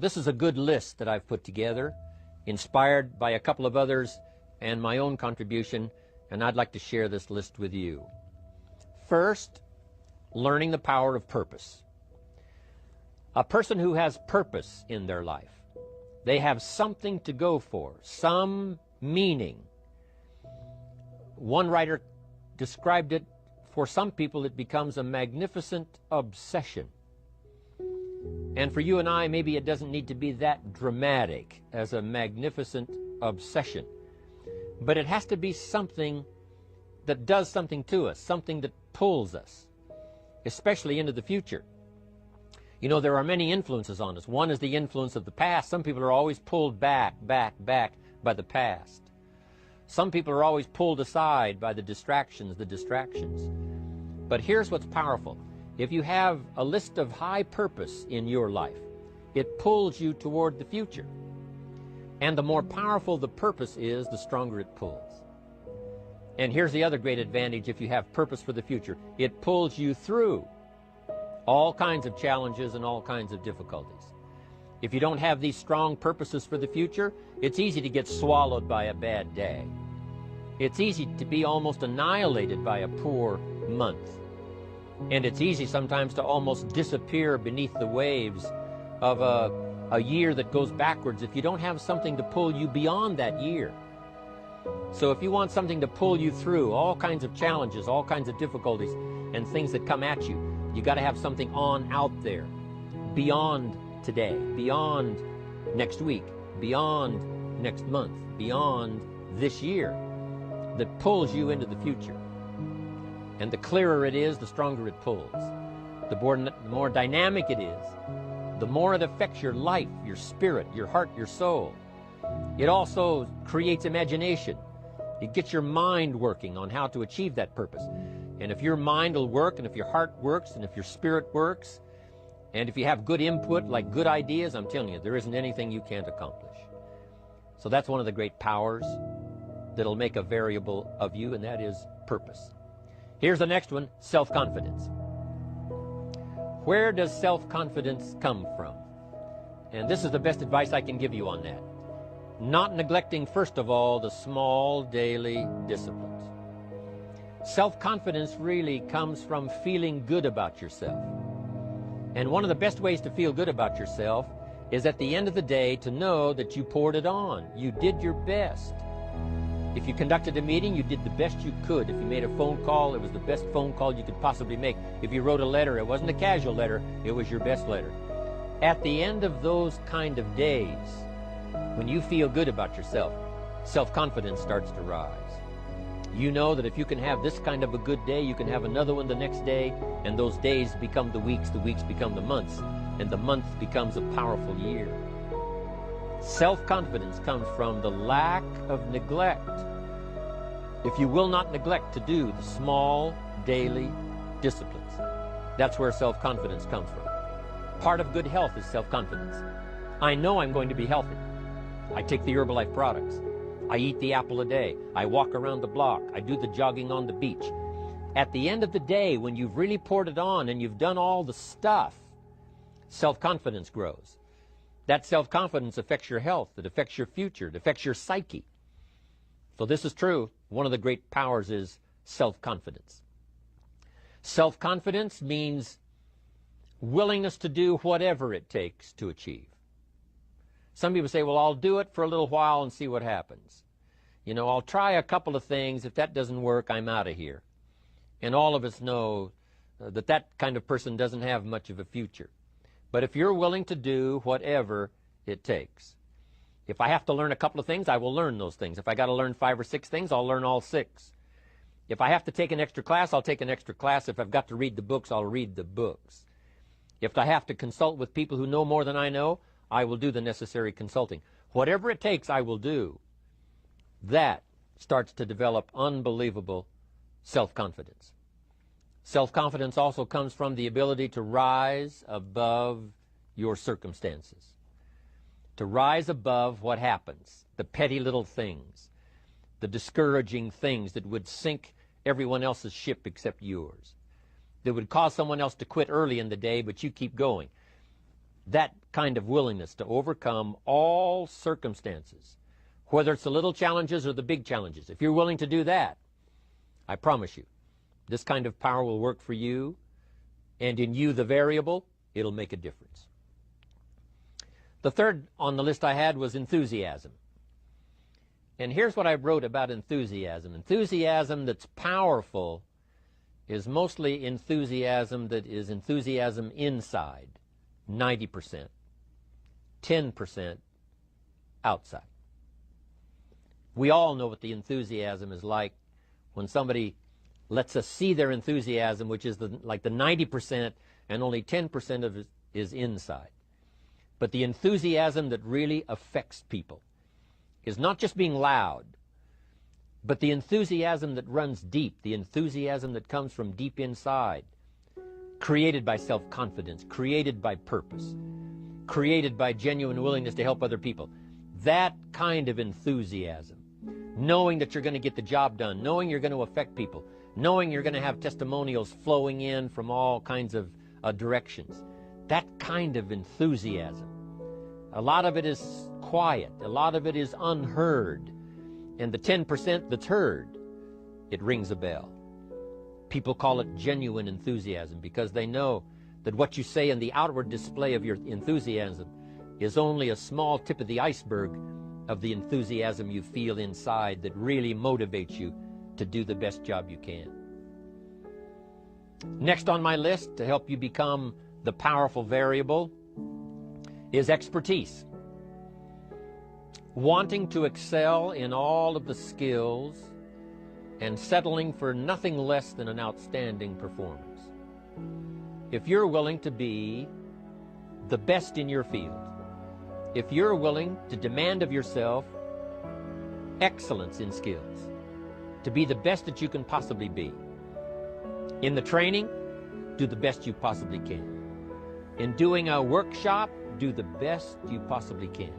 This is a good list that I've put together, inspired by a couple of others and my own contribution, and I'd like to share this list with you. First, learning the power of purpose. A person who has purpose in their life, they have something to go for, some meaning. One writer described it, for some people it becomes a magnificent obsession. And for you and I, maybe it doesn't need to be that dramatic as a magnificent obsession. But it has to be something that does something to us, something that pulls us, especially into the future. You know, there are many influences on us. One is the influence of the past. Some people are always pulled back by the past. Some people are always pulled aside by the distractions. But here's what's powerful. If you have a list of high purpose in your life, it pulls you toward the future. And the more powerful the purpose is, the stronger it pulls. And here's the other great advantage if you have purpose for the future. It pulls you through all kinds of challenges and all kinds of difficulties. If you don't have these strong purposes for the future, it's easy to get swallowed by a bad day. It's easy to be almost annihilated by a poor month. And it's easy sometimes to almost disappear beneath the waves of a year that goes backwards if you don't have something to pull you beyond that year. So if you want something to pull you through all kinds of challenges, all kinds of difficulties, and things that come at you, you got to have something on out there, beyond today, beyond next week, beyond next month, beyond this year, that pulls you into the future. And the clearer it is, the stronger it pulls. The more dynamic it is, the more it affects your life, your spirit, your heart, your soul. It also creates imagination. It gets your mind working on how to achieve that purpose. And if your mind will work, and if your heart works, and if your spirit works, and if you have good input, like good ideas, I'm telling you, there isn't anything you can't accomplish. So that's one of the great powers that'll make a variable of you, and that is purpose. Here's the next one, self-confidence. Where does self-confidence come from? And this is the best advice I can give you on that. Not neglecting, first of all, the small daily disciplines. Self-confidence really comes from feeling good about yourself. And one of the best ways to feel good about yourself is at the end of the day to know that you poured it on. You did your best. If you conducted a meeting, you did the best you could. If you made a phone call, it was the best phone call you could possibly make. If you wrote a letter, it wasn't a casual letter, it was your best letter. At the end of those kind of days, when you feel good about yourself, self-confidence starts to rise. You know that if you can have this kind of a good day, you can have another one the next day, and those days become the weeks become the months, and the month becomes a powerful year. Self-confidence comes from the lack of neglect. If you will not neglect to do the small daily disciplines, that's where self-confidence comes from. Part of good health is self-confidence. I know I'm going to be healthy. I take the Herbalife products. I eat the apple a day. I walk around the block. I do the jogging on the beach. At the end of the day, when you've really poured it on and you've done all the stuff, self-confidence grows. That self-confidence affects your health. It affects your future. It affects your psyche. So this is true. One of the great powers is self-confidence. Self-confidence means willingness to do whatever it takes to achieve. Some people say, well, I'll do it for a little while and see what happens. You know, I'll try a couple of things. If that doesn't work, I'm out of here. And all of us know that that kind of person doesn't have much of a future. But if you're willing to do whatever it takes, if I have to learn a couple of things, I will learn those things. If I got to learn 5 or 6 things, I'll learn all 6. If I have to take an extra class, I'll take an extra class. If I've got to read the books, I'll read the books. If I have to consult with people who know more than I know, I will do the necessary consulting. Whatever it takes, I will do. That starts to develop unbelievable self-confidence. Self-confidence also comes from the ability to rise above your circumstances, to rise above what happens, the petty little things, the discouraging things that would sink everyone else's ship except yours, that would cause someone else to quit early in the day, but you keep going. That kind of willingness to overcome all circumstances, whether it's the little challenges or the big challenges. If you're willing to do that, I promise you, this kind of power will work for you, and in you, the variable, it'll make a difference. The third on the list I had was enthusiasm. And here's what I wrote about enthusiasm. Enthusiasm that's powerful is mostly enthusiasm that is enthusiasm inside, 90%, 10% outside. We all know what the enthusiasm is like when somebody lets us see their enthusiasm, which is like the 90%, and only 10% of it is inside. But the enthusiasm that really affects people is not just being loud, but the enthusiasm that runs deep, the enthusiasm that comes from deep inside, created by self-confidence, created by purpose, created by genuine willingness to help other people. That kind of enthusiasm, knowing that you're going to get the job done, knowing you're going to affect people, knowing you're going to have testimonials flowing in from all kinds of directions. That kind of enthusiasm. A lot of it is quiet. A lot of it is unheard. And the 10% that's heard, it rings a bell. People call it genuine enthusiasm because they know that what you say in the outward display of your enthusiasm is only a small tip of the iceberg of the enthusiasm you feel inside that really motivates you to do the best job you can. Next on my list to help you become the powerful variable is expertise. Wanting to excel in all of the skills and settling for nothing less than an outstanding performance. If you're willing to be the best in your field, if you're willing to demand of yourself excellence in skills, to be the best that you can possibly be. In the training, do the best you possibly can. In doing a workshop, do the best you possibly can.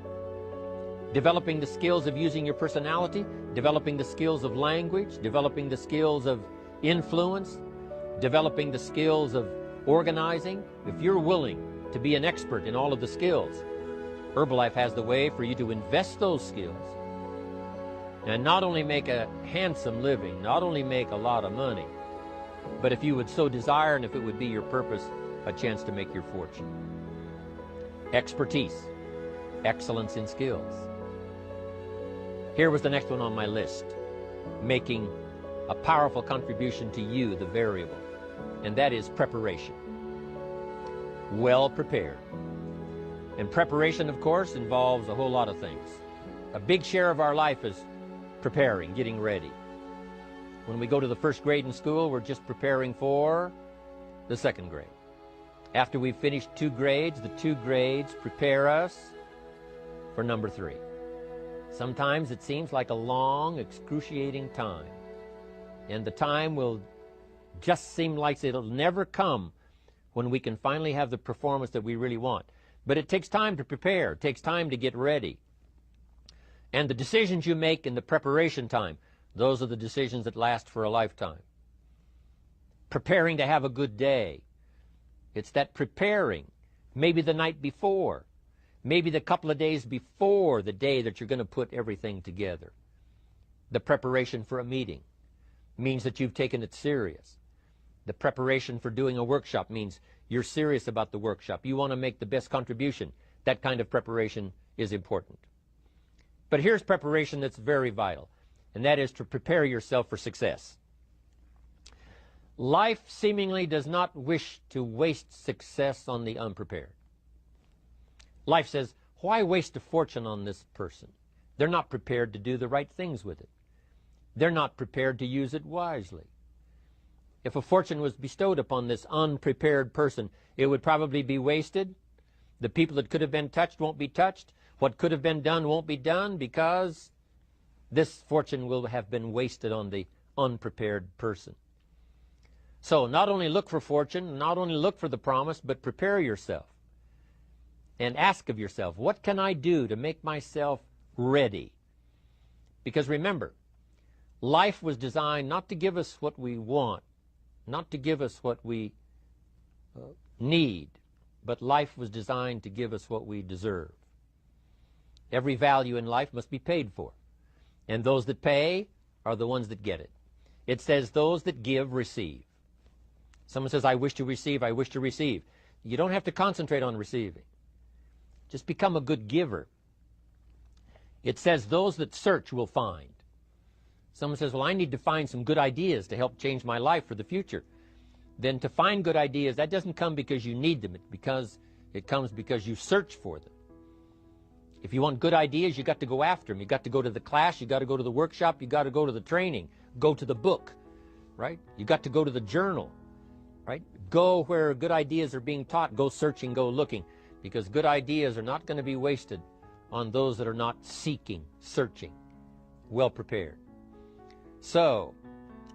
Developing the skills of using your personality, developing the skills of language, developing the skills of influence, developing the skills of organizing. If you're willing to be an expert in all of the skills, Herbalife has the way for you to invest those skills and not only make a handsome living, not only make a lot of money, but if you would so desire and if it would be your purpose, a chance to make your fortune. Expertise, excellence in skills. Here was the next one on my list, making a powerful contribution to you, the variable, and that is preparation. Well prepared. And preparation, of course, involves a whole lot of things. A big share of our life is preparing, getting ready. When we go to the first grade in school, we're just preparing for the second grade. After we've finished 2 grades, the 2 grades prepare us for number 3. Sometimes it seems like a long, excruciating time. And the time will just seem like it'll never come when we can finally have the performance that we really want. But it takes time to prepare. It takes time to get ready. And the decisions you make in the preparation time, those are the decisions that last for a lifetime. Preparing to have a good day. It's that preparing, maybe the night before, maybe the couple of days before the day that you're going to put everything together. The preparation for a meeting means that you've taken it serious. The preparation for doing a workshop means you're serious about the workshop. You want to make the best contribution. That kind of preparation is important. But here's preparation that's very vital, and that is to prepare yourself for success. Life seemingly does not wish to waste success on the unprepared. Life says, why waste a fortune on this person? They're not prepared to do the right things with it. They're not prepared to use it wisely. If a fortune was bestowed upon this unprepared person, it would probably be wasted. The people that could have been touched won't be touched. What could have been done won't be done because this fortune will have been wasted on the unprepared person. So not only look for fortune, not only look for the promise, but prepare yourself and ask of yourself, what can I do to make myself ready? Because remember, life was designed not to give us what we want, not to give us what we need, but life was designed to give us what we deserve. Every value in life must be paid for, and those that pay are the ones that get it. It says those that give receive. Someone says, I wish to receive, I wish to receive. You don't have to concentrate on receiving. Just become a good giver. It says those that search will find. Someone says, well, I need to find some good ideas to help change my life for the future. Then to find good ideas, that doesn't come because you need them. It comes because you search for them. If you want good ideas, you got to go after them. You got to go to the class, you got to go to the workshop, you got to go to the training, go to the book, right? You got to go to the journal, right? Go where good ideas are being taught. Go searching, go looking, because good ideas are not going to be wasted on those that are not seeking, searching, well prepared. So,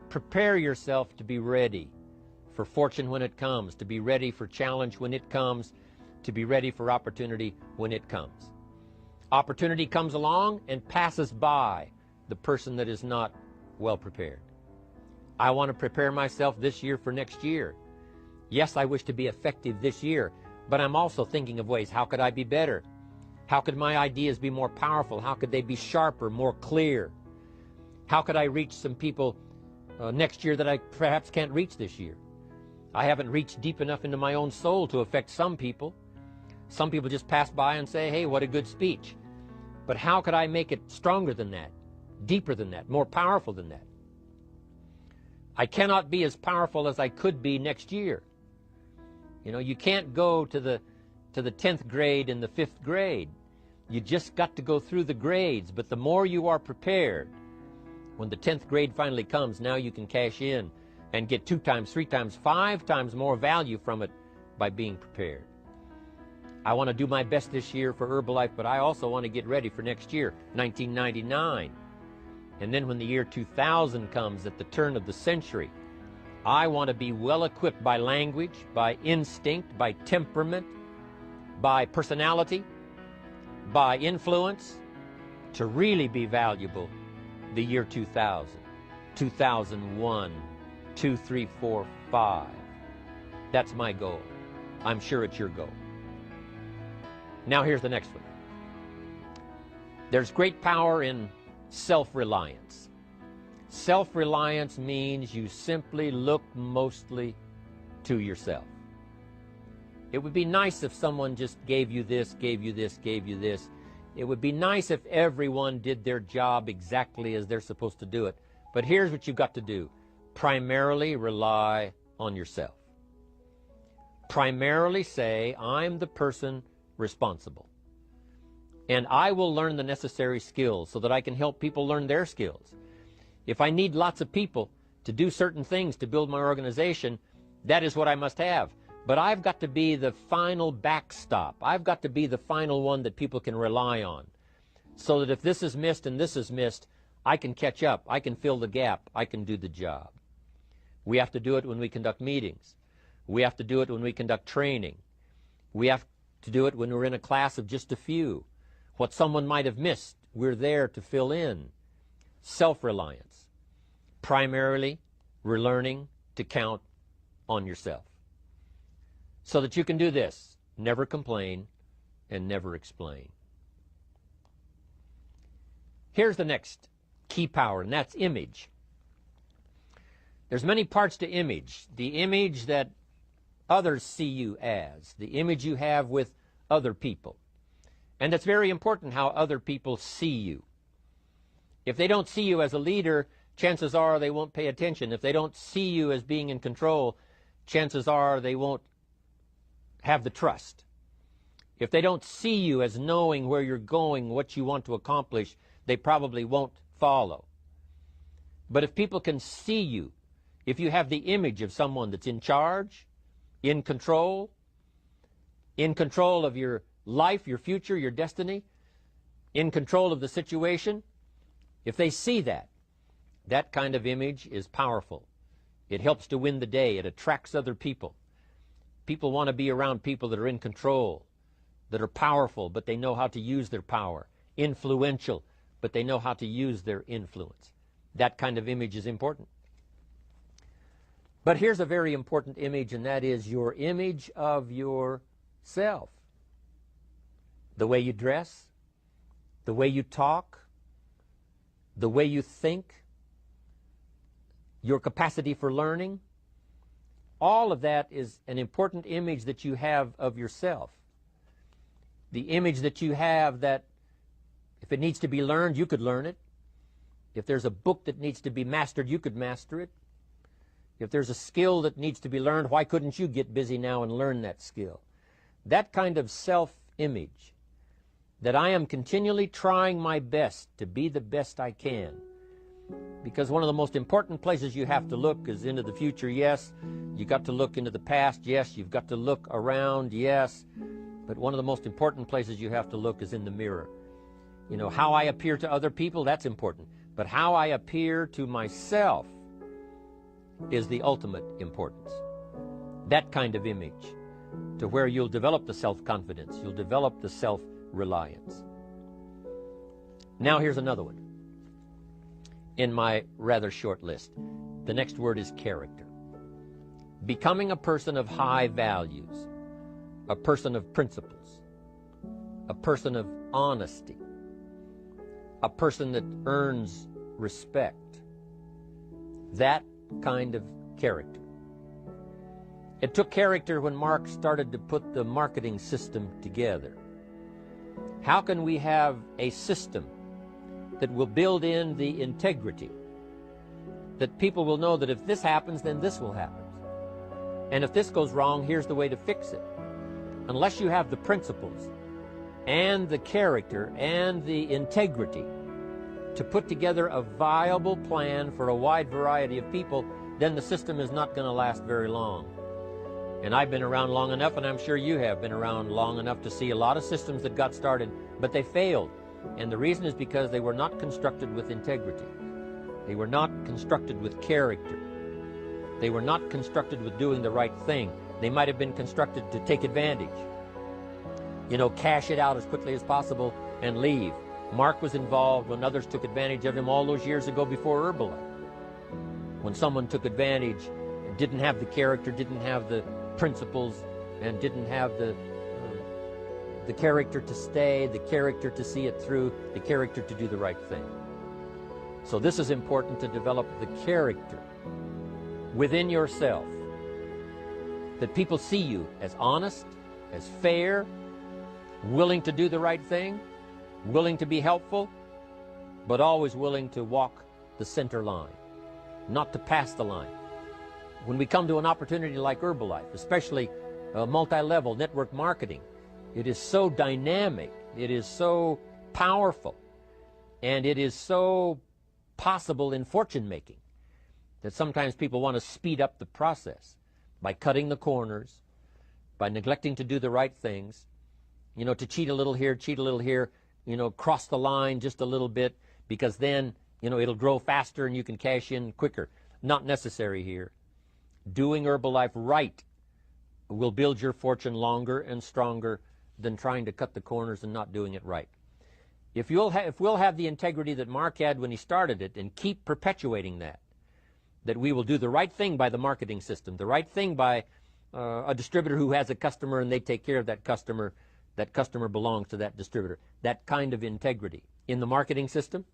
prepare yourself to be ready for fortune when it comes, to be ready for challenge when it comes, to be ready for opportunity when it comes. Opportunity comes along and passes by the person that is not well prepared. I want to prepare myself this year for next year. Yes, I wish to be effective this year, but I'm also thinking of ways, how could I be better? How could my ideas be more powerful? How could they be sharper, more clear? How could I reach some people next year that I perhaps can't reach this year? I haven't reached deep enough into my own soul to affect some people. Some people just pass by and say, hey, what a good speech. But how could I make it stronger than that, deeper than that, more powerful than that? I cannot be as powerful as I could be next year. You know, you can't go to the 10th grade in the 5th grade. You just got to go through the grades. But the more you are prepared, when the 10th grade finally comes, now you can cash in and get 2 times, 3 times, 5 times more value from it by being prepared. I want to do my best this year for Herbalife, but I also want to get ready for next year, 1999. And then when the year 2000 comes at the turn of the century, I want to be well equipped by language, by instinct, by temperament, by personality, by influence, to really be valuable the year 2000, 2001, 2, 3, 4, 5. That's my goal. I'm sure it's your goal. Now here's the next one. There's great power in self-reliance. Self-reliance means you simply look mostly to yourself. It would be nice if someone just gave you this, gave you this, gave you this. It would be nice if everyone did their job exactly as they're supposed to do it. But here's what you've got to do. Primarily rely on yourself. Primarily say, I'm the person responsible. And I will learn the necessary skills so that I can help people learn their skills. If I need lots of people to do certain things to build my organization, that is what I must have. But I've got to be the final backstop. I've got to be the final one that people can rely on. So that if this is missed and this is missed, I can catch up. I can fill the gap. I can do the job. We have to do it when we conduct meetings. We have to do it when we conduct training. We have to do it when we're in a class of just a few. What someone might have missed, we're there to fill in. Self-reliance. Primarily, we're learning to count on yourself. So that you can do this. Never complain and never explain. Here's the next key power, and that's image. There's many parts to image. The image that others see you as. The image you have with other people. And it's very important how other people see you. If they don't see you as a leader, chances are they won't pay attention. If they don't see you as being in control, chances are they won't have the trust. If they don't see you as knowing where you're going, what you want to accomplish, they probably won't follow. But if people can see you, if you have the image of someone that's in charge, in control of your life, your future, your destiny, in control of the situation, if they see that, that kind of image is powerful. It helps to win the day. It attracts other people. People want to be around people that are in control, that are powerful, but they know how to use their power, influential, but they know how to use their influence. That kind of image is important. But here's a very important image, and that is your image of yourself. self. The way you dress, the way you talk, the way you think, your capacity for learning, all of that is an important image that you have of yourself. The image that you have that if it needs to be learned, you could learn it. If there's a book that needs to be mastered, you could master it. If there's a skill that needs to be learned, why couldn't you get busy now and learn that skill? That kind of self-image, that I am continually trying my best to be the best I can. Because one of the most important places you have to look is into the future, yes. You got to look into the past, yes. You've got to look around, yes. But one of the most important places you have to look is in the mirror. You know, how I appear to other people, that's important. But how I appear to myself is the ultimate importance. That kind of image, to where you'll develop the self-confidence, you'll develop the self-reliance. Now here's another one in my rather short list. The next word is character. Becoming a person of high values, a person of principles, a person of honesty, a person that earns respect. That kind of character. It took character when Mark started to put the marketing system together. How can we have a system that will build in the integrity, that people will know that if this happens, then this will happen. And if this goes wrong, here's the way to fix it. Unless you have the principles and the character and the integrity to put together a viable plan for a wide variety of people, then the system is not going to last very long. And I've been around long enough, and I'm sure you have been around long enough to see a lot of systems that got started, but they failed. And the reason is because they were not constructed with integrity. They were not constructed with character. They were not constructed with doing the right thing. They might have been constructed to take advantage. You know, cash it out as quickly as possible and leave. Mark was involved when others took advantage of him all those years ago before Herbalife. When someone took advantage and didn't have the character, didn't have the principles, and didn't have the character to stay, the character to see it through, the character to do the right thing. So this is important, to develop the character within yourself, that people see you as honest, as fair, willing to do the right thing, willing to be helpful, but always willing to walk the center line, not to pass the line. When we come to an opportunity like Herbalife, especially multi-level network marketing, it is so dynamic, it is so powerful, and it is so possible in fortune making that sometimes people want to speed up the process by cutting the corners, by neglecting to do the right things, you know, to cheat a little here, you know, cross the line just a little bit, because then, you know, it'll grow faster and you can cash in quicker. Not necessary here. Doing Herbalife right will build your fortune longer and stronger than trying to cut the corners and not doing it right. If we'll have the integrity that Mark had when he started it, and keep perpetuating that we will do the right thing by the marketing system, the right thing by a distributor who has a customer and they take care of that customer belongs to that distributor. That kind of integrity in the marketing system,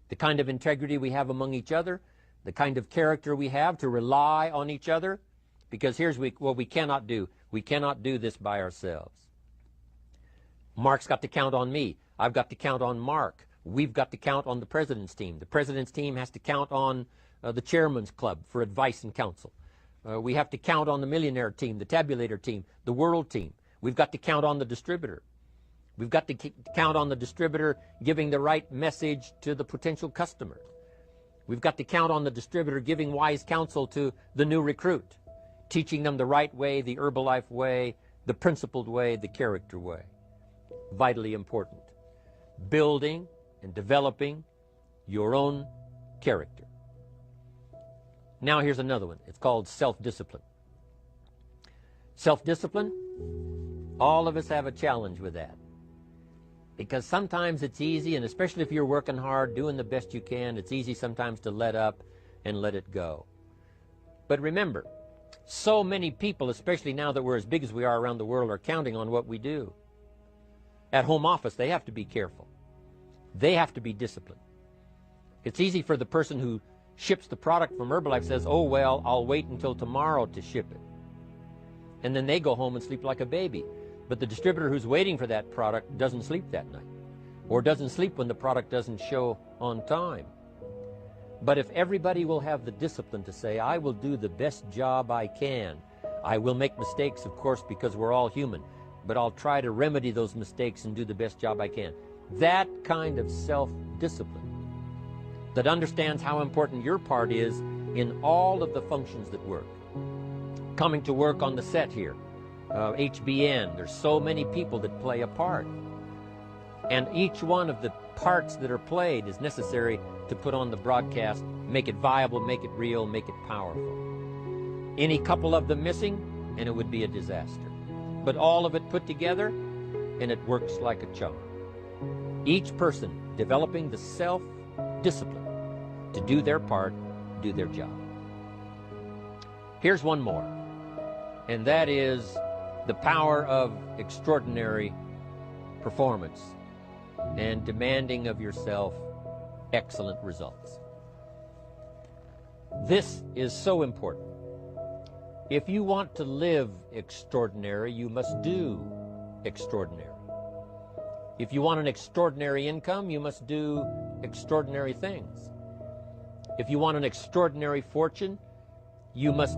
the kind of integrity we have among each other, the kind of character we have to rely on each other, because here's what we cannot do. We cannot do this by ourselves. Mark's got to count on me. I've got to count on Mark. We've got to count on the president's team. The president's team has to count on the chairman's club for advice and counsel. We have to count on the millionaire team, the tabulator team, the world team. We've got to count on the distributor. We've got to count on the distributor giving the right message to the potential customer. We've got to count on the distributor giving wise counsel to the new recruit, teaching them the right way, the Herbalife way, the principled way, the character way. Vitally important. Building and developing your own character. Now here's another one. It's called self-discipline. Self-discipline, all of us have a challenge with that. Because sometimes it's easy, and especially if you're working hard, doing the best you can, it's easy sometimes to let up and let it go. But remember, So many people, especially now that we're as big as we are around the world, are counting on what we do. At home office, they have to be careful. They have to be disciplined. It's easy for the person who ships the product from Herbalife says, oh, well, I'll wait until tomorrow to ship it. And then they go home and sleep like a baby. But the distributor who's waiting for that product doesn't sleep that night, or doesn't sleep when the product doesn't show on time. But if everybody will have the discipline to say, I will do the best job I can. I will make mistakes, of course, because we're all human, but I'll try to remedy those mistakes and do the best job I can. That kind of self-discipline that understands how important your part is in all of the functions that work. Coming to work on the set here, HBN, there's so many people that play a part. And each one of the parts that are played is necessary to put on the broadcast, make it viable, make it real, make it powerful. Any couple of them missing, and it would be a disaster. But all of it put together, and it works like a charm. Each person developing the self-discipline to do their part, do their job. Here's one more, and that is the power of extraordinary performance and demanding of yourself excellent results. This is so important. If you want to live extraordinary, you must do extraordinary. If you want an extraordinary income, you must do extraordinary things. If you want an extraordinary fortune, you must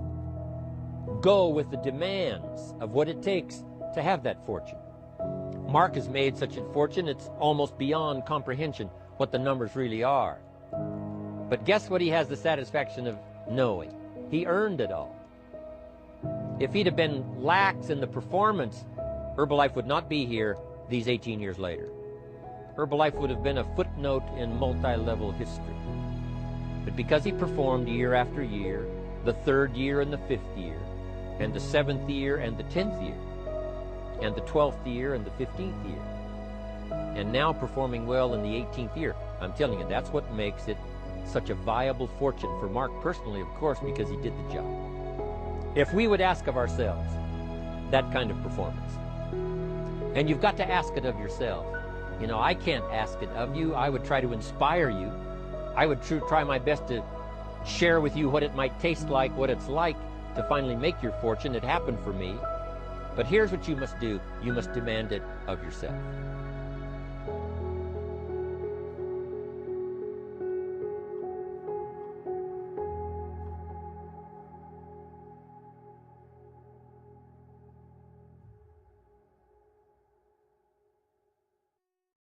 go with the demands of what it takes to have that fortune. Mark has made such a fortune, it's almost beyond comprehension what the numbers really are. But guess what he has the satisfaction of knowing? He earned it all. If he'd have been lax in the performance, Herbalife would not be here these 18 years later. Herbalife would have been a footnote in multi-level history. But because he performed year after year, the 3rd year and the 5th year, and the 7th year and the 10th year, and the 12th year and the 15th year, and now performing well in the 18th year, I'm telling you, that's what makes it such a viable fortune for Mark personally, of course, because he did the job. If we would ask of ourselves that kind of performance, and you've got to ask it of yourself. You know, I can't ask it of you. I would try to inspire you. I would try my best to share with you what it might taste like, what it's like to finally make your fortune. It happened for me. But here's what you must do. You must demand it of yourself.